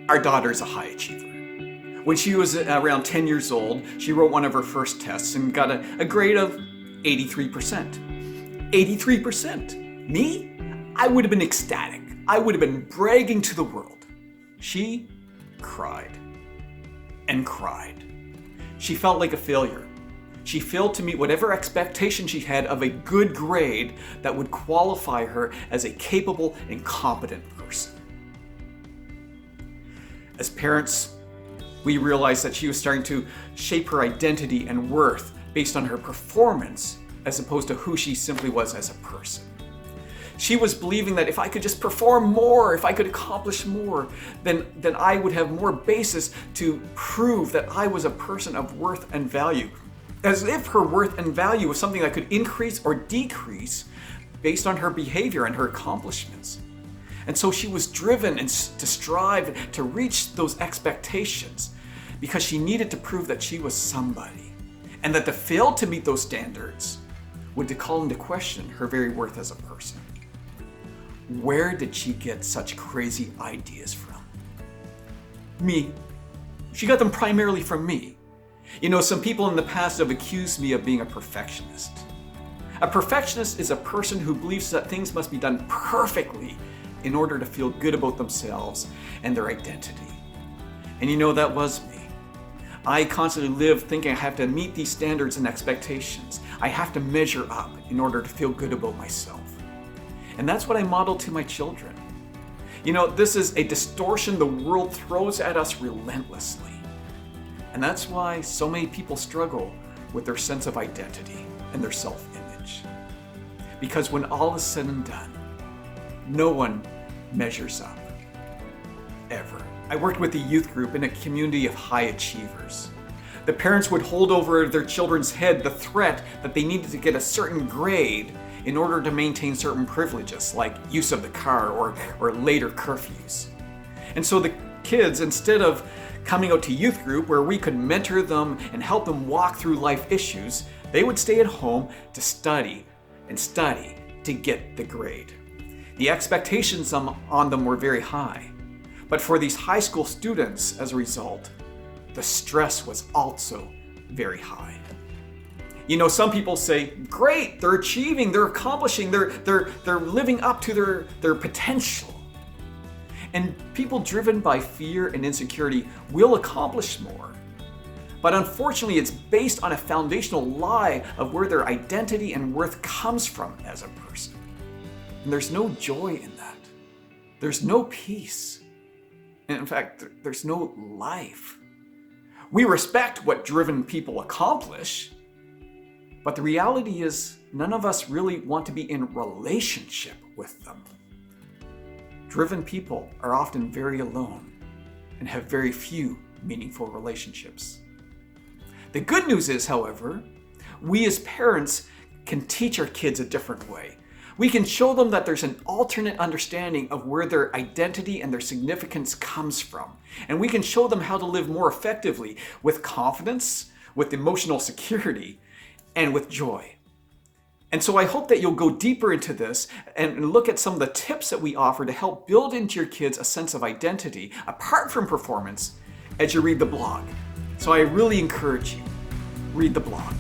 Our daughter's a high achiever. When she was around 10 years old, she wrote one of her first tests and got a grade of 83%. 83%. Me? I would have been ecstatic. I would have been bragging to the world. She cried and cried. She felt like a failure. She failed to meet whatever expectation she had of a good grade that would qualify her as a capable and competent person. As parents, we realized that she was starting to shape her identity and worth based on her performance as opposed to who she simply was as a person. She was believing that if I could just perform more, if I could accomplish more, then I would have more basis to prove that I was a person of worth and value. As if her worth and value was something that could increase or decrease based on her behavior and her accomplishments. And so she was driven to strive to reach those expectations because she needed to prove that she was somebody, and that to fail to meet those standards would call into question her very worth as a person. Where did she get such crazy ideas from? Me. She got them primarily from me. You know, some people in the past have accused me of being a perfectionist. A perfectionist is a person who believes that things must be done perfectly in order to feel good about themselves and their identity. And you know, that was me. I constantly lived thinking I have to meet these standards and expectations. I have to measure up in order to feel good about myself. And that's what I modeled to my children. You know, this is a distortion the world throws at us relentlessly. And that's why so many people struggle with their sense of identity and their self-image. Because when all is said and done, no one measures up. Ever. I worked with a youth group in a community of high achievers. The parents would hold over their children's head the threat that they needed to get a certain grade in order to maintain certain privileges, like use of the car or later curfews. And so the kids, instead of coming out to youth group where we could mentor them and help them walk through life issues, they would stay at home to study to get the grade. The expectations on them were very high. But for these high school students, as a result, the stress was also very high. You know, some people say, great, they're achieving, they're accomplishing, they're living up to their potential. And people driven by fear and insecurity will accomplish more. But unfortunately, it's based on a foundational lie of where their identity and worth comes from as a person. And there's no joy in that. There's no peace. And in fact, there's no life. We respect what driven people accomplish, but the reality is none of us really want to be in relationship with them. Driven people are often very alone and have very few meaningful relationships. The good news is, however, we as parents can teach our kids a different way. We can show them that there's an alternate understanding of where their identity and their significance comes from. And we can show them how to live more effectively with confidence, with emotional security, and with joy. And so I hope that you'll go deeper into this and look at some of the tips that we offer to help build into your kids a sense of identity apart from performance as you read the blog. So I really encourage you, read the blog.